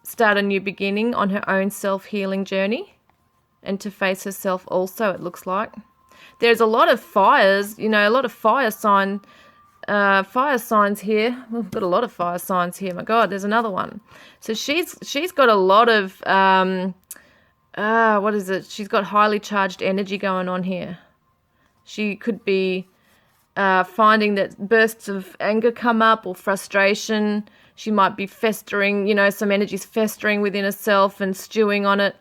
[SPEAKER 1] start a new beginning on her own self-healing journey and to face herself also, it looks like. There's a lot of fires, you know, a lot of fire signs here. We've got a lot of fire signs here. My God, there's another one. So she's got a lot of, what is it? She's got highly charged energy going on here. She could be finding that bursts of anger come up or frustration. She might be festering, you know, some energy's festering within herself and stewing on it.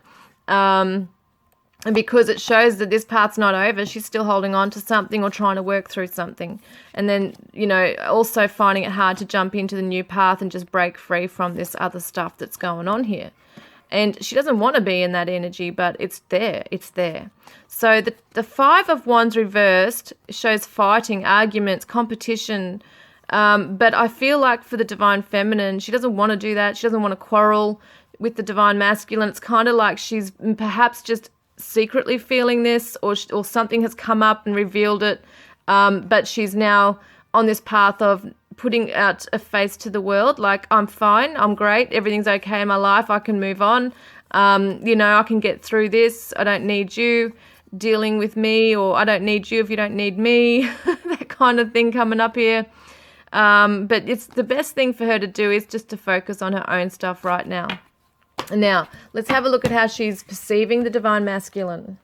[SPEAKER 1] And because it shows that this part's not over, she's still holding on to something or trying to work through something. And then, you know, also finding it hard to jump into the new path and just break free from this other stuff that's going on here. And she doesn't want to be in that energy, but it's there. It's there. So the Five of Wands reversed shows fighting, arguments, competition. But I feel like for the divine feminine, she doesn't want to do that. She doesn't want to quarrel with the divine masculine. It's kind of like she's perhaps just secretly feeling this, or something has come up and revealed it, but she's now on this path of putting out a face to the world, like, I'm fine, I'm great, everything's okay in my life, I can move on, you know, I can get through this, I don't need you dealing with me, or I don't need you if you don't need me, that kind of thing coming up here. But it's the best thing for her to do is just to focus on her own stuff right now. Now, let's have a look at how she's perceiving the divine masculine.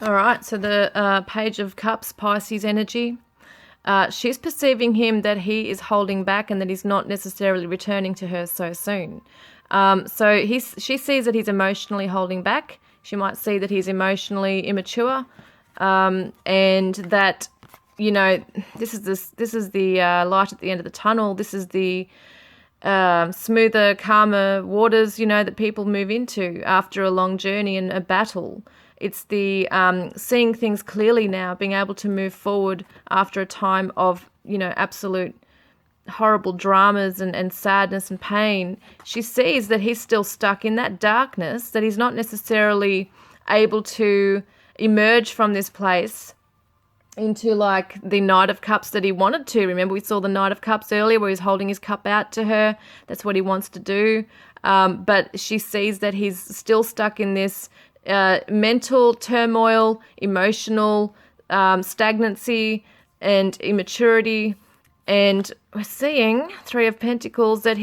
[SPEAKER 1] All right, so the Page of Cups, Pisces energy. She's perceiving him that he is holding back and that he's not necessarily returning to her so soon. So she sees that he's emotionally holding back. She might see that he's emotionally immature, and that, you know, this is the light at the end of the tunnel. This is the smoother, calmer waters, you know, that people move into after a long journey and a battle. It's the seeing things clearly now, being able to move forward after a time of, you know, absolute horrible dramas and sadness and pain. She sees that he's still stuck in that darkness, that he's not necessarily able to emerge from this place into like the Knight of Cups that he wanted to. Remember, we saw the Knight of Cups earlier where he's holding his cup out to her. That's what he wants to do. But she sees that he's still stuck in this mental turmoil, emotional stagnancy and immaturity. And we're seeing Three of Pentacles that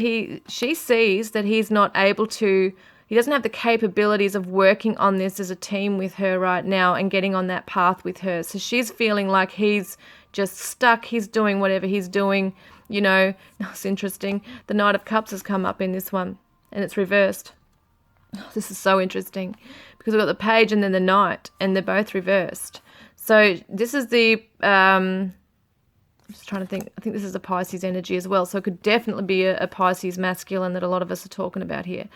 [SPEAKER 1] she sees that he's not able to, he doesn't have the capabilities of working on this as a team with her right now and getting on that path with her. So she's feeling like he's just stuck. He's doing whatever he's doing. You know, it's interesting. The Knight of Cups has come up in this one and it's reversed. Oh, this is so interesting because we've got the Page and then the Knight and they're both reversed. So this is the, I'm just trying to think, I think this is a Pisces energy as well. So it could definitely be a Pisces masculine that a lot of us are talking about here.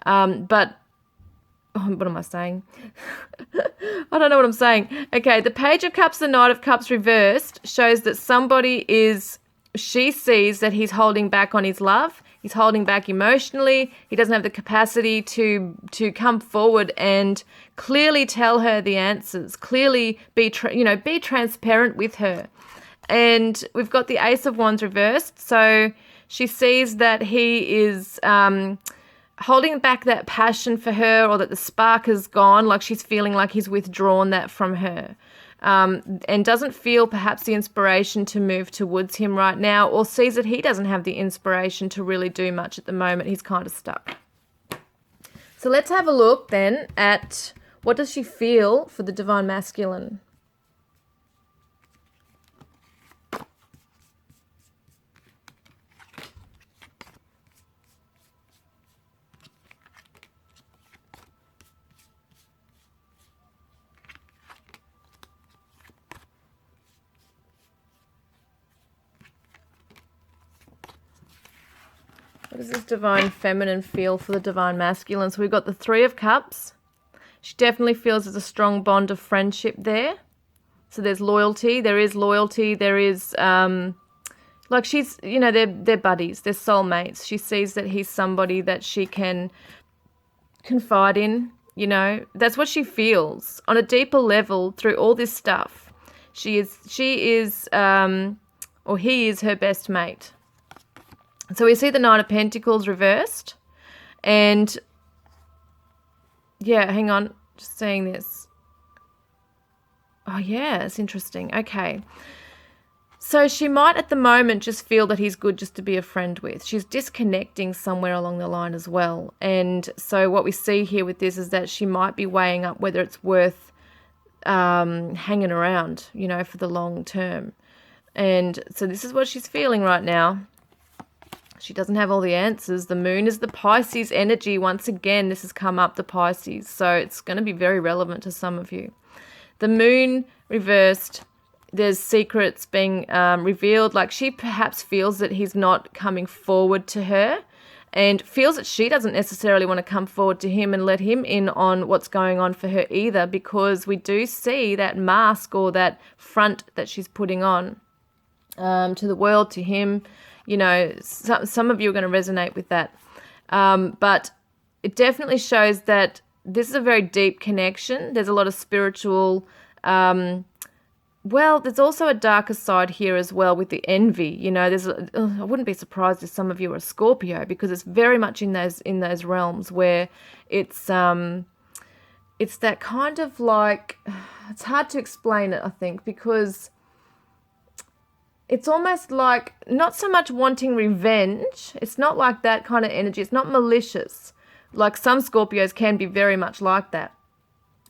[SPEAKER 1] But what am I saying? I don't know what I'm saying. Okay, the Page of Cups, the Knight of Cups reversed shows that she sees that he's holding back on his love. He's holding back emotionally. He doesn't have the capacity to come forward and clearly tell her the answers. Clearly be transparent with her. And we've got the Ace of Wands reversed. So she sees that he is holding back that passion for her, or that the spark is gone, like she's feeling like he's withdrawn that from her, and doesn't feel perhaps the inspiration to move towards him right now, or sees that he doesn't have the inspiration to really do much at the moment. He's kind of stuck. So let's have a look then at what does she feel for the Divine Masculine. What does this Divine Feminine feel for the Divine Masculine? So we've got the Three of Cups. She definitely feels there's a strong bond of friendship there. So there's loyalty. There is loyalty. There is, she's, they're buddies. They're soulmates. She sees that he's somebody that she can confide in, That's what she feels. On a deeper level, through all this stuff, he is her best mate. So we see the Nine of Pentacles reversed, and hang on, just saying this. Oh yeah, it's interesting. Okay. So she might at the moment just feel that he's good just to be a friend with. She's disconnecting somewhere along the line as well. And so what we see here with this is that she might be weighing up whether it's worth hanging around, for the long term. And so this is what she's feeling right now. She doesn't have all the answers. The moon is the Pisces energy. Once again, this has come up, the Pisces. So it's going to be very relevant to some of you. The moon reversed. There's secrets being revealed. Like she perhaps feels that he's not coming forward to her, and feels that she doesn't necessarily want to come forward to him and let him in on what's going on for her either, because we do see that mask or that front that she's putting on to the world, to him. Some of you are going to resonate with that. But it definitely shows that this is a very deep connection. There's a lot of spiritual, there's also a darker side here as well with the envy. I wouldn't be surprised if some of you are a Scorpio, because it's very much in those realms where it's that kind of like, it's hard to explain it, I think, because it's almost like not so much wanting revenge. It's not like that kind of energy. It's not malicious. Like some Scorpios can be very much like that.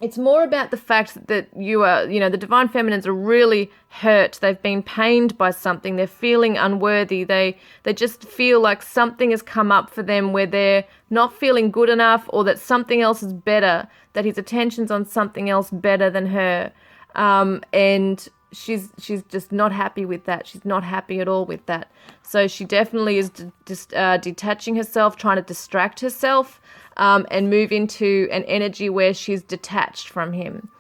[SPEAKER 1] It's more about the fact that you are, the Divine Feminines are really hurt. They've been pained by something. They're feeling unworthy. They just feel like something has come up for them where they're not feeling good enough, or that something else is better, that his attention's on something else better than her. And she's just not happy with that. She's not happy at all with that. So she definitely is just detaching herself, trying to distract herself, and move into an energy where she's detached from him,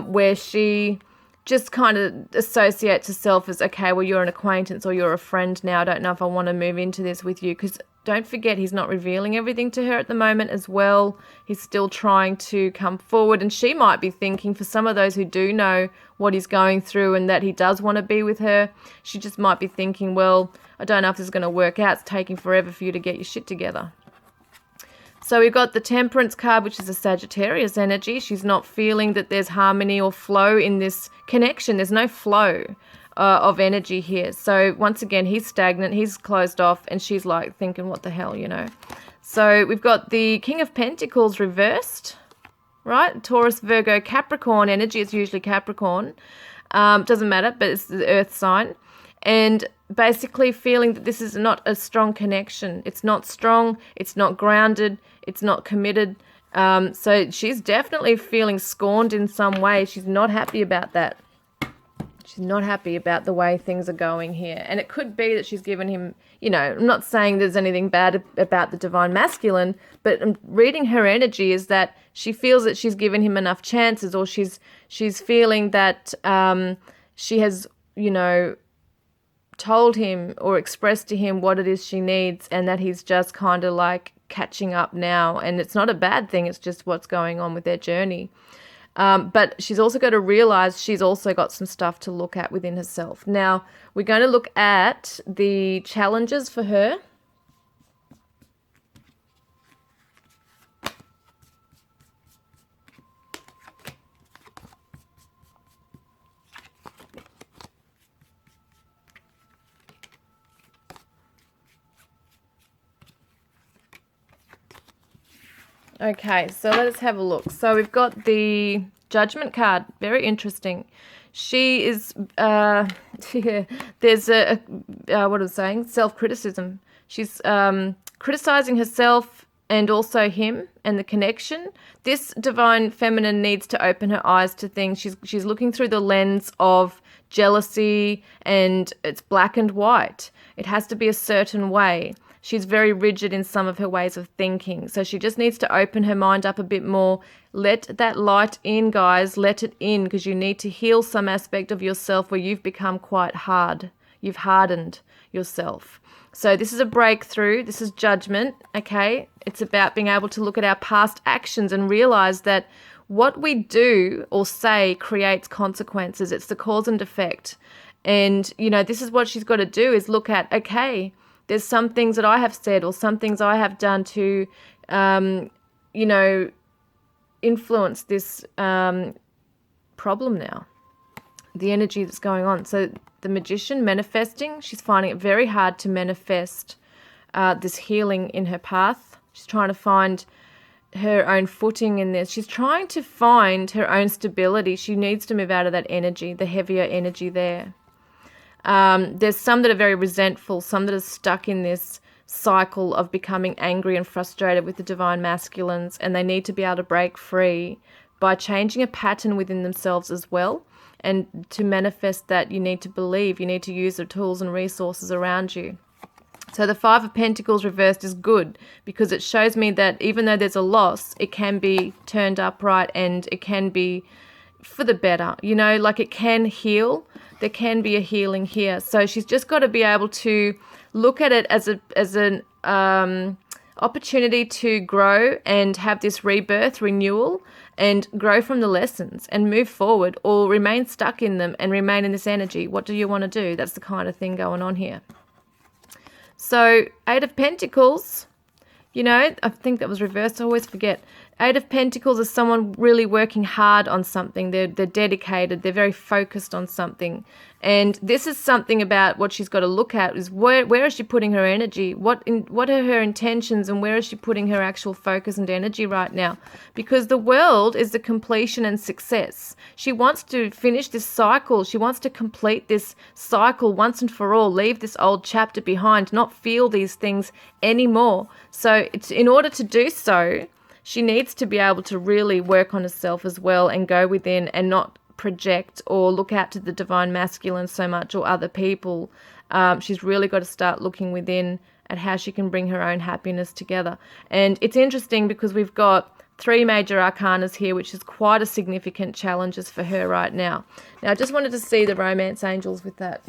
[SPEAKER 1] where she just kind of associates herself as, okay, well, you're an acquaintance or you're a friend now. I don't know if I want to move into this with you, because don't forget, he's not revealing everything to her at the moment as well. He's still trying to come forward, and she might be thinking, for some of those who do know what he's going through and that he does want to be with her, she just might be thinking, well, I don't know if this is going to work out. It's taking forever for you to get your shit together. So we've got the Temperance card, which is a Sagittarius energy. She's not feeling that there's harmony or flow in this connection. There's no flow of energy here. So once again, he's stagnant, he's closed off, and she's like thinking, what the hell, So we've got the King of Pentacles reversed, right? Taurus, Virgo, Capricorn energy. It's usually Capricorn. Doesn't matter, but it's the earth sign. And basically feeling that this is not a strong connection. It's not strong. It's not grounded. It's not committed. So she's definitely feeling scorned in some way. She's not happy about that. She's not happy about the way things are going here. And it could be that she's given him, you know, I'm not saying there's anything bad about the divine masculine, but I'm reading her energy is that she feels that she's given him enough chances, or she's feeling that she has, you know, told him or expressed to him what it is she needs, and that he's just kind of like catching up now. And it's not a bad thing. It's just what's going on with their journey. But she's also got to realize she's also got some stuff to look at within herself. Now, we're going to look at the challenges for her. Okay, so let's have a look. So we've got the Judgment card. Very interesting. She is, there's what I'm saying, self-criticism. She's criticizing herself and also him and the connection. This divine feminine needs to open her eyes to things. She's looking through the lens of jealousy, and it's black and white. It has to be a certain way. She's very rigid in some of her ways of thinking. So she just needs to open her mind up a bit more. Let that light in, guys. Let it in, because you need to heal some aspect of yourself where you've become quite hard. You've hardened yourself. So this is a breakthrough. This is judgment, okay? It's about being able to look at our past actions and realize that what we do or say creates consequences. It's the cause and effect. And, you know, this is what she's got to do, is look at, okay, there's some things that I have said or some things I have done to, you know, influence this problem now, the energy that's going on. So the Magician manifesting, she's finding it very hard to manifest this healing in her path. She's trying to find her own footing in this. She's trying to find her own stability. She needs to move out of that energy, the heavier energy there. There's some that are very resentful, some that are stuck in this cycle of becoming angry and frustrated with the divine masculines, and they need to be able to break free by changing a pattern within themselves as well. And to manifest that, you need to believe, you need to use the tools and resources around you. So the Five of Pentacles reversed is good, because it shows me that even though there's a loss, it can be turned upright and it can be for the better, you know, like it can heal. There can be a healing here. So she's just got to be able to look at it as an opportunity to grow and have this rebirth, renewal, and grow from the lessons and move forward, or remain stuck in them and remain in this energy. What do you want to do? That's the kind of thing going on here. So 8 of Pentacles, you know, I think that was reversed. I always forget. 8 of Pentacles is someone really working hard on something. They're dedicated. They're very focused on something. And this is something about what she's got to look at is where is she putting her energy? What are her intentions, and where is she putting her actual focus and energy right now? Because the world is the completion and success. She wants to finish this cycle. She wants to complete this cycle once and for all, leave this old chapter behind, not feel these things anymore. So it's in order to do so, she needs to be able to really work on herself as well and go within and not project or look out to the divine masculine so much or other people. She's really got to start looking within at how she can bring her own happiness together. And it's interesting because we've got 3 major arcanas here, which is quite a significant challenges for her right now. Now, I just wanted to see the romance angels with that.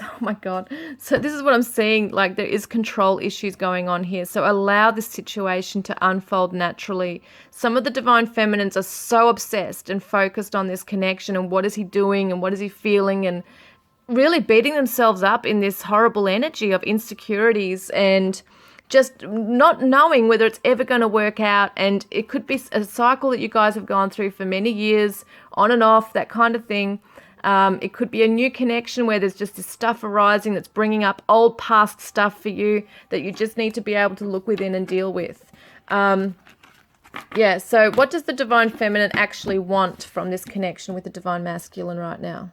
[SPEAKER 1] Oh my God. So this is what I'm seeing, like there is control issues going on here. So allow this situation to unfold naturally. Some of the divine feminines are so obsessed and focused on this connection and what is he doing and what is he feeling, and really beating themselves up in this horrible energy of insecurities and just not knowing whether it's ever going to work out. And it could be a cycle that you guys have gone through for many years, on and off, that kind of thing. It could be a new connection where there's just this stuff arising that's bringing up old past stuff for you that you just need to be able to look within and deal with. Yeah, so what does the divine feminine actually want from this connection with the divine masculine right now?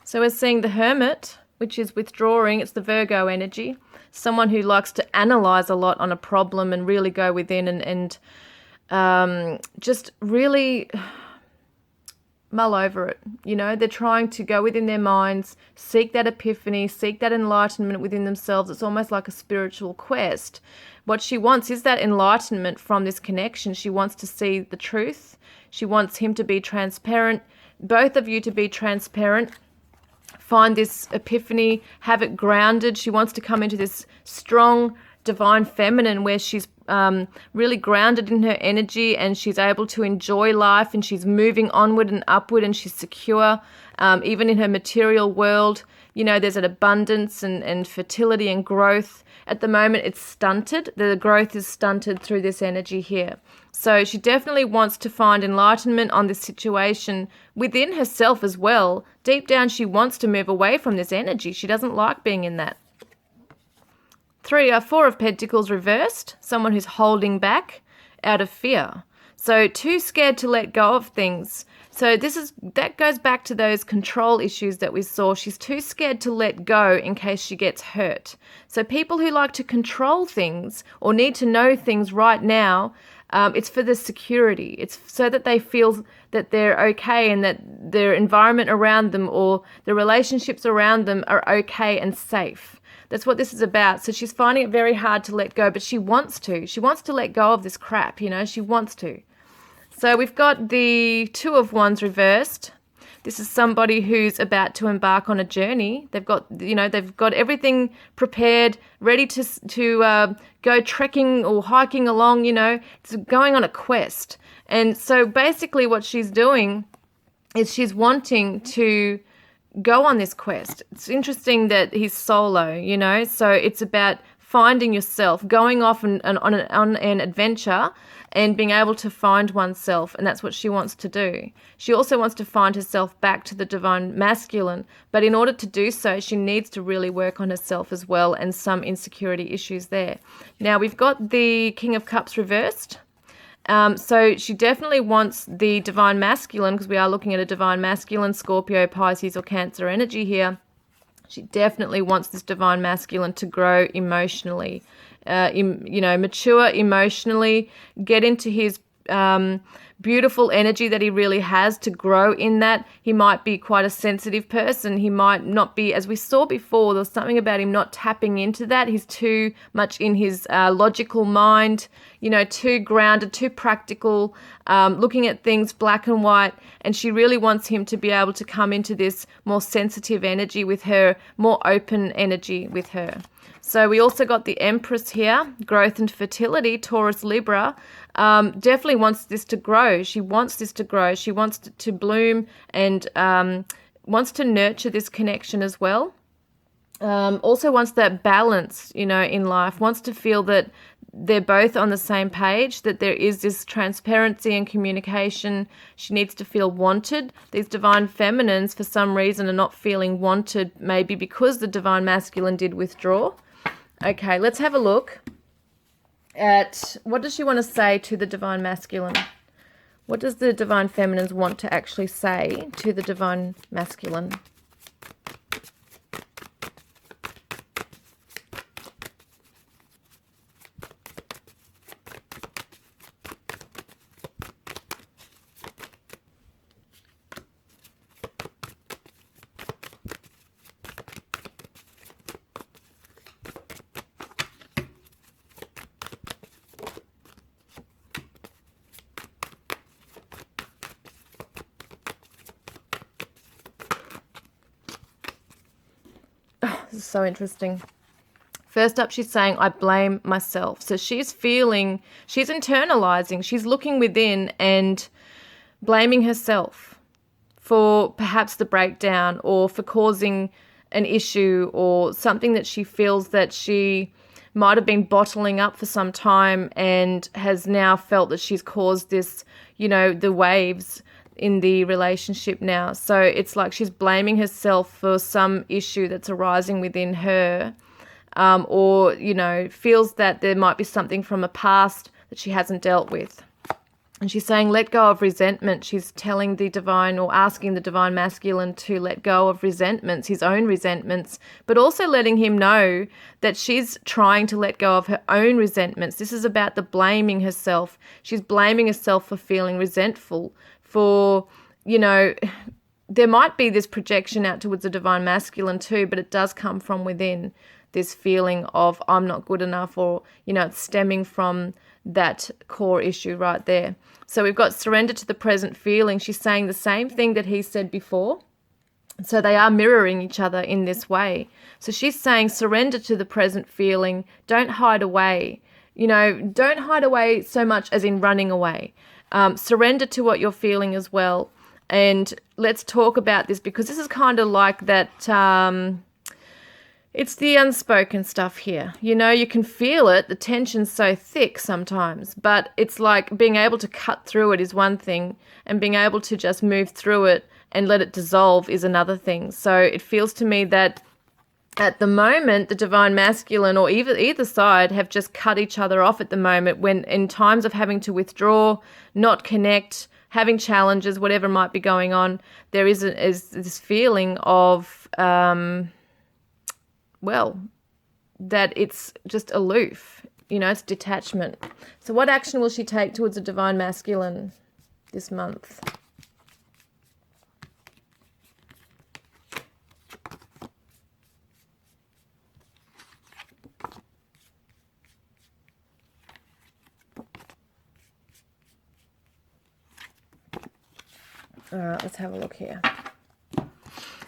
[SPEAKER 1] So we're seeing the Hermit, which is withdrawing. It's the Virgo energy. Someone who likes to analyze a lot on a problem and really go within and just really mull over it. You know, they're trying to go within their minds, seek that epiphany, seek that enlightenment within themselves. It's almost like a spiritual quest. What she wants is that enlightenment from this connection. She wants to see the truth. She wants him to be transparent, both of you to be transparent. Find this epiphany, have it grounded. She wants to come into this strong divine feminine where she's really grounded in her energy and she's able to enjoy life and she's moving onward and upward and she's secure. Even in her material world, you know, there's an abundance and fertility and growth. At the moment, it's stunted. The growth is stunted through this energy here. So she definitely wants to find enlightenment on this situation within herself as well. Deep down, she wants to move away from this energy. She doesn't like being in that. Four of Pentacles reversed. Someone who's holding back out of fear. So too scared to let go of things. So that goes back to those control issues that we saw. She's too scared to let go in case she gets hurt. So people who like to control things or need to know things right now, it's for the security. It's so that they feel that they're okay and that their environment around them or the relationships around them are okay and safe. That's what this is about. So she's finding it very hard to let go, but she wants to. She wants to let go of this crap, you know, she wants to. So we've got the Two of Wands reversed. This is somebody who's about to embark on a journey. They've got everything prepared, ready to go trekking or hiking along, you know. It's going on a quest. And so basically what she's doing is she's wanting to go on this quest. It's interesting that he's solo, you know. So it's about finding yourself, going off on an adventure and being able to find oneself, and that's what she wants to do. She also wants to find herself back to the divine masculine, but in order to do so, she needs to really work on herself as well and some insecurity issues there. Now, we've got the King of Cups reversed. So she definitely wants the divine masculine, because we are looking at a divine masculine, Scorpio, Pisces, or Cancer energy here. She definitely wants this divine masculine to grow emotionally, mature emotionally, get into his beautiful energy that he really has, to grow in that. He might be quite a sensitive person. He might not be, as we saw before, there's something about him not tapping into that. He's too much in his logical mind, you know, too grounded, too practical, looking at things black and white. And she really wants him to be able to come into this more sensitive energy with her, more open energy with her. So we also got the Empress here, growth and fertility, Taurus, Libra. Definitely wants this to grow. She wants this to grow. She wants to bloom and wants to nurture this connection as well. Also wants that balance, you know, in life, wants to feel that they're both on the same page, that there is this transparency and communication. She needs to feel wanted. These divine feminines, for some reason, are not feeling wanted, maybe because the divine masculine did withdraw. Okay, let's have a look at what does she want to say to the divine masculine. What does the divine feminines want to actually say to the divine masculine? This is so interesting. First up, she's saying, I blame myself. So she's internalizing, she's looking within and blaming herself for perhaps the breakdown or for causing an issue or something that she feels that she might have been bottling up for some time and has now felt that she's caused this, the waves in the relationship now. So it's like she's blaming herself for some issue that's arising within her, or, feels that there might be something from a past that she hasn't dealt with. And she's saying, let go of resentment. She's telling the divine or asking the divine masculine to let go of resentments, his own resentments, but also letting him know that she's trying to let go of her own resentments. This is about the blaming herself. She's blaming herself for feeling resentful, for, there might be this projection out towards the divine masculine too, but it does come from within, this feeling of I'm not good enough, or, it's stemming from that core issue right there. So we've got surrender to the present feeling. She's saying the same thing that he said before. So they are mirroring each other in this way. So she's saying surrender to the present feeling. Don't hide away. Don't hide away so much as in running away. Surrender to what you're feeling as well. And let's talk about this, because this is kind of like that, it's the unspoken stuff here. You can feel it. The tension's so thick sometimes, but it's like being able to cut through it is one thing, and being able to just move through it and let it dissolve is another thing. So it feels to me that at the moment, the divine masculine or either side have just cut each other off at the moment, when in times of having to withdraw, not connect, having challenges, whatever might be going on, there is this feeling of, that it's just aloof, it's detachment. So what action will she take towards the divine masculine this month? All right, let's have a look here.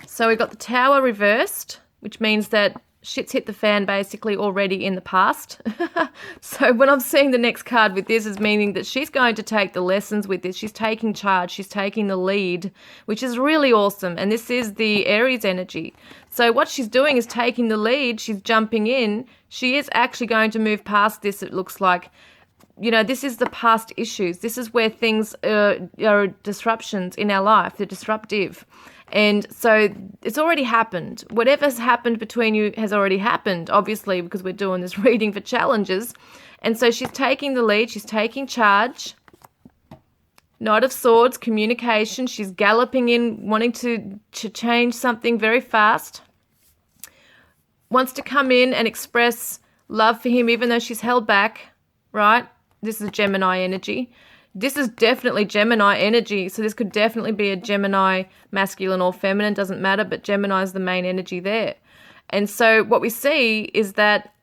[SPEAKER 1] So we've got the Tower reversed, which means that shit's hit the fan basically already in the past. So when I'm seeing the next card with this is meaning that she's going to take the lessons with this. She's taking charge. She's taking the lead, which is really awesome. And this is the Aries energy. So what she's doing is taking the lead. She's jumping in. She is actually going to move past this, it looks like. This is the past issues. This is where things are disruptions in our life. They're disruptive. And so it's already happened. Whatever's happened between you has already happened, obviously, because we're doing this reading for challenges. And so she's taking the lead. She's taking charge. Knight of Swords, communication. She's galloping in, wanting to change something very fast. Wants to come in and express love for him, even though she's held back, right? This is Gemini energy. This is definitely Gemini energy. So this could definitely be a Gemini, masculine or feminine, doesn't matter, but Gemini is the main energy there. And so what we see is that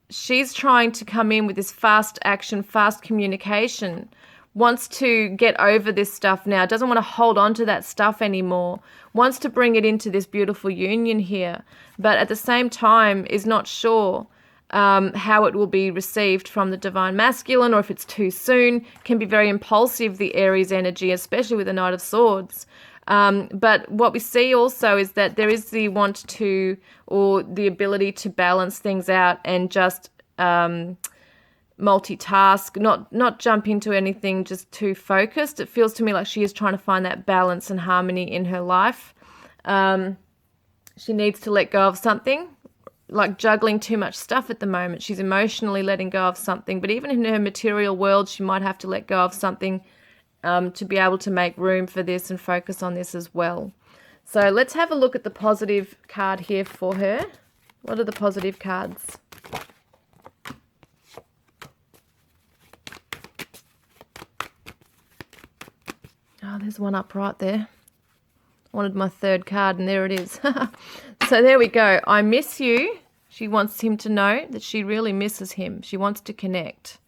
[SPEAKER 1] she's trying to come in with this fast action, fast communication, wants to get over this stuff now, doesn't want to hold on to that stuff anymore, wants to bring it into this beautiful union here, but at the same time is not sure how it will be received from the divine masculine, or if it's too soon. Can be very impulsive, the Aries energy, especially with the Knight of Swords. But what we see also is that there is the want to, or the ability to balance things out and just multitask, not jump into anything just too focused. It feels to me like she is trying to find that balance and harmony in her life. She needs to let go of something, like juggling too much stuff at the moment. She's emotionally letting go of something, but even in her material world, she might have to let go of something to be able to make room for this and focus on this as well. So let's have a look at the positive card here for her. What are the positive cards? Oh, there's one up right there. I wanted my third card, and there it is. So there we go. I miss you. She wants him to know that she really misses him. She wants to connect.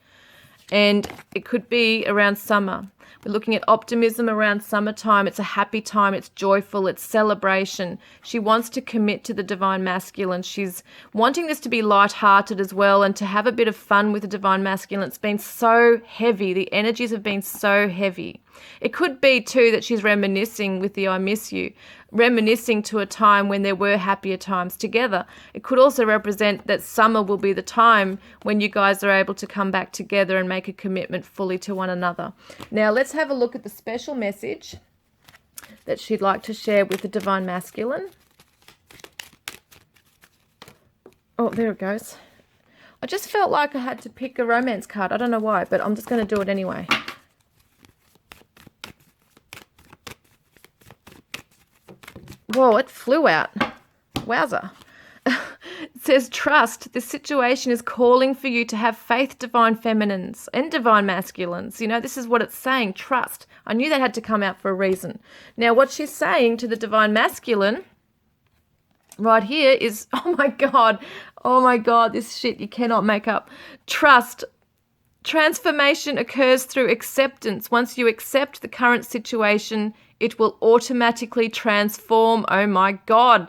[SPEAKER 1] And it could be around summer. We're looking at optimism around summertime. It's a happy time. It's joyful. It's celebration. She wants to commit to the divine masculine. She's wanting this to be light-hearted as well, and to have a bit of fun with the divine masculine. It's been so heavy. The energies have been so heavy. It could be too that she's reminiscing with the I miss you, reminiscing to a time when there were happier times together. It could also represent that summer will be the time when you guys are able to come back together and make a commitment fully to one another. Now, let's have a look at the special message that she'd like to share with the Divine Masculine. Oh, there it goes. I just felt like I had to pick a romance card. I don't know why, but I'm just going to do it anyway. Whoa, it flew out. Wowza. It says, trust. This situation is calling for you to have faith, divine feminines and divine masculines. You know, this is what it's saying, trust. I knew that had to come out for a reason. Now, what she's saying to the divine masculine right here is, oh my God, this shit you cannot make up. Trust. Transformation occurs through acceptance. Once you accept the current situation, it will automatically transform. Oh my God.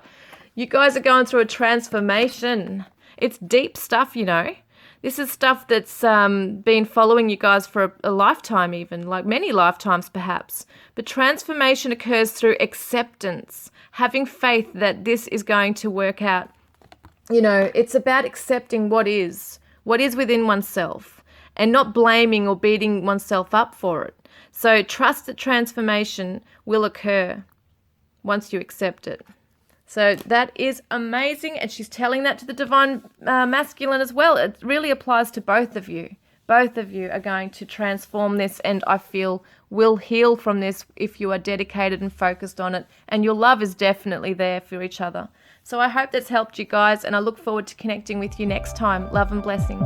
[SPEAKER 1] You guys are going through a transformation. It's deep stuff, you know. This is stuff that's been following you guys for a lifetime even, like many lifetimes perhaps. But transformation occurs through acceptance, having faith that this is going to work out. You know, it's about accepting what is within oneself and not blaming or beating oneself up for it. So trust that transformation will occur once you accept it. So that is amazing. And she's telling that to the divine masculine as well. It really applies to both of you. Both of you are going to transform this, and I feel will heal from this if you are dedicated and focused on it. And your love is definitely there for each other. So I hope that's helped you guys, and I look forward to connecting with you next time. Love and blessings.